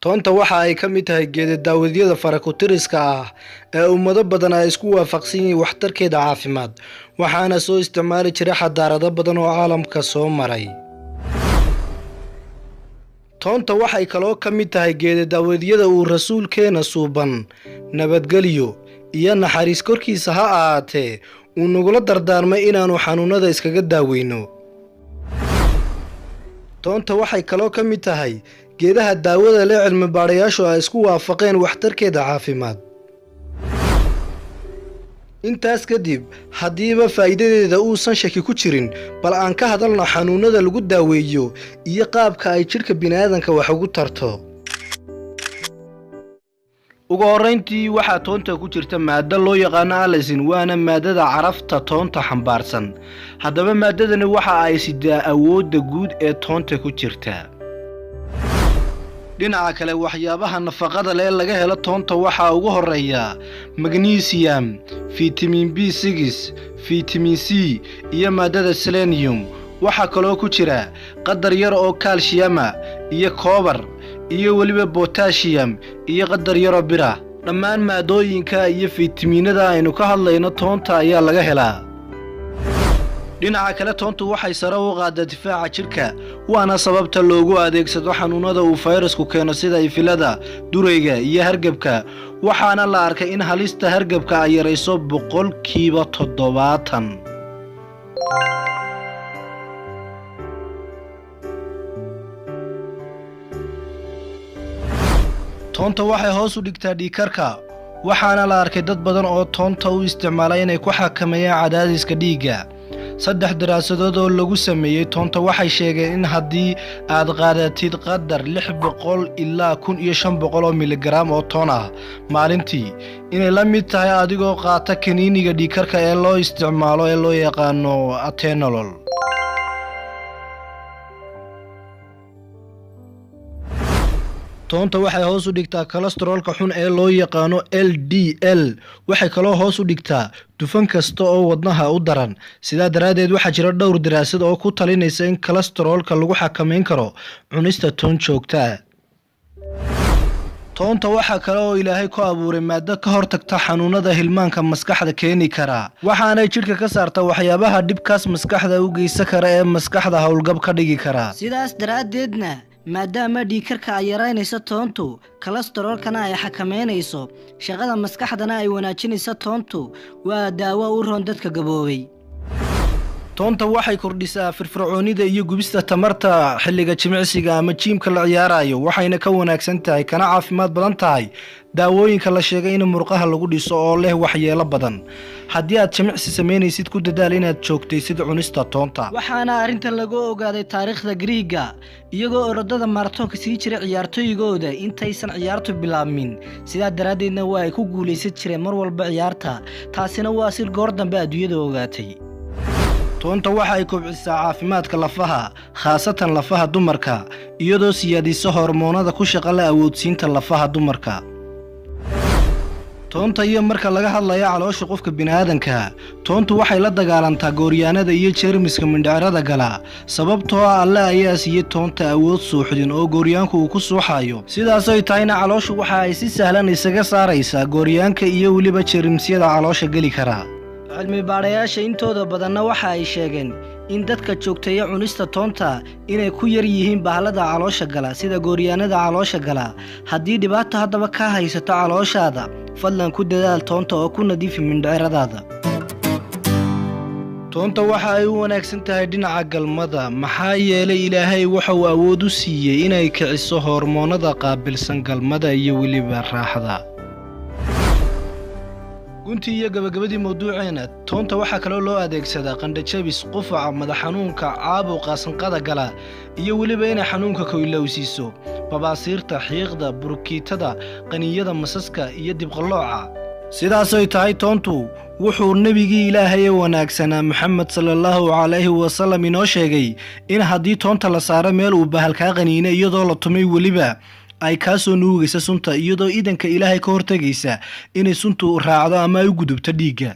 Toonta waxa ay ka mid tahay geed daawadyada farakutiriska ah ee ummado badan ay isku waafaqsan yihiin waxtarkeeda caafimaad, waxaana soo isticmaali jiray xadaarado badan oo caalamka soo maray. Toonta waxay kaloo ka mid tahay geed daawadyada uu rasuulkeena suuban nabadgelyo iyo naxariis korkiisa ha ahaatee uu nagula dardaarmay inaanu xanuunada iskaga daaweyno. Toonta waxay kaloo ka mid tahay geedaha daawada leh cilmi baarayaashu ay isku waafaqeen waxtarkeeda caafimaad. Intaas kadib, haddiiba faa'iidadeeda uusan shaki ku jirin, bal aan ka hadalno xanuunada lagu daaweeyo iyo qaabka ay jidhka bini'aadanka wax ugu tarto. Ugu horreyntii waxaa toonta ku jirta maaddo loo yaqaan allicin, waana maadada carafta toonta xambaarsan. Haddaba maadadani waxa ay sidaa awoodda guud ee toonta ku jirta. Dhinaca kale, waxyaabaha nafaqada leh laga helo toonta waxaa ugu horeeya magnesium, vitamin B6, vitamin C iyo maadada selenium. Waxaa kaloo ku jira qadar yar oo calcium iyo copper iyo waliba potassium iyo qadar yar oo bir ah. Dhammaan maadooyinka iyo fitamiinada aynu ka hadlayno toonta ayaa laga helaa. Dhinaca kale, toontu waxay sare u qaadaa difaaca jidhka, waana sababta loogu adeegsado xanuunada uu fayrasku keeno sida ifilada, durayga iyo hargabka. Waxaana la arkay in halista hargabka ay yarayso 70%. Toonta waxay hoos u dhigtaa dhiigkarka, waxaana la arkay dad badan oo toonta u isticmaala inay ku xakameeyaan cadaadiska dhiigga. 3 daraasadood oo lagu sameeyay toonta waxay sheegeen in haddii aad qaadatid qadar 600 ilaa 1500 miligram oo toon ah maalintii, inay la mid tahay adigoo qaata kaniiniga dhiigkarka ee loo isticmaalo ee loo yaqaano atenolol. Toonta waxay hoos u dhigtaa kolestaroolka xun ee loo yaqaano LDL. Waxay kaloo hoos u dhigtaa dufan kasta oo wadnaha u daran. Sidaa daraadeed, waxaa jira dhowr daraasad oo ku talinaysa in kolestaroolka lagu xakameyn karo cunista toon joogto ah. Toonta waxaa kale oo Ilaahay ku abuuray maaddo ka hortagta xanuunada hilmaanka maskaxda keeni kara, waxaanay jidhka ka saartaa waxyaabaha dhibkaas maskaxda u geysan kara ee maskaxda howlgab ka dhigi kara. sidaas daraadeedna maadaama dhiigkarka ay yaraynayso toontu, kolestaroolkana ay xakameynayso, shaqada maskaxdana ay wanaajinayso toontu, waa daawo u roon dadka gaboobay. Toonta waxay kordhisaa firfircoonida iyo gubista tamarta xilliga jimicsiga ama jiimka la ciyaarayo, waxayna ka wanaagsan tahay kana caafimaad badan tahay daawooyinka la sheegay in murqaha lagu dhiso oo leh waxyeelo badan. Haddii aad jimicsi sameynaysid, ku dadaal inaad joogtaysid cunista toonta. waxaana arrintan lagu ogaaday taariikhda Griiga, iyagoo orodada maratoonka sii jiray ciyaartooygooda intaysan ciyaartu bilaabmin. sidaa daraadeedna waa ay ku guulaysan jireen mar walba ciyaarta. taasina waa si goor dambe adduunyada ogaatay. Toonta waxay kobcisaa caafimaadka lafaha, khaasatan lafaha dumarka, iyadoo siyaadisa hormoonada ku shaqo leh awoodsiinta lafaha dumarka. Toonta iyo marka laga hadlayo caloosha qofka bini'aadanka, toontu waxay la dagaalantaa gooryaanada iyo jeermiska mindhicirada gala, sababtoo ah Alle ayaa siiyay toonta awood suuxdin oo gooryaanku uu ku suuxayo. sidaas ay tahayna calooshu waxa ay si sahlan isaga saaraysaa gooryaanka iyo weliba jeermisyada caloosha geli kara. cilmi baarayaasha intooda badanna waxa ay sheegeen in dadka joogteeya cunista toonta inay ku yar yihiin bahalada caloosha gala sida gooryaanada caloosha gala. haddii dhibaato haddaba ka haysato calooshaada, fadlan ku dadaal toonta oo ku nadiifi mindhiciradaada. Toonta waxa ay u wanaagsan tahay dhinaca galmada, maxaa yeelay Ilaahay waxa uu awood u siiyay inay kiciso hormoonada qaabilsan galmada iyo weliba raaxada. guntii iyo gabagabadii mawduuceena, toonta waxaa kaloo loo adeegsadaa qandho-jabis, qufaca, madax xanuunka, caabuqa sanqada gala iyo weliba inay xanuunka ka ilowsiiso, babaasiirta, xiiqda, burukiitada, qaniyada masaska iyo dibqallooca. sidaas ay tahay, toontu wuxuu nebigii Ilaahay ee wanaagsanaa Maxamed sallallahu calayhi wasallam inoo sheegay in haddii toonta la saaro meel uu bahal kaa qaniino iyadoo la tumay weliba ay ka soo nuugaysa sunta, iyadoo idanka Ilaahay ka hortagaysa inay suntu raacdo ama ay u gudubto dhiigga.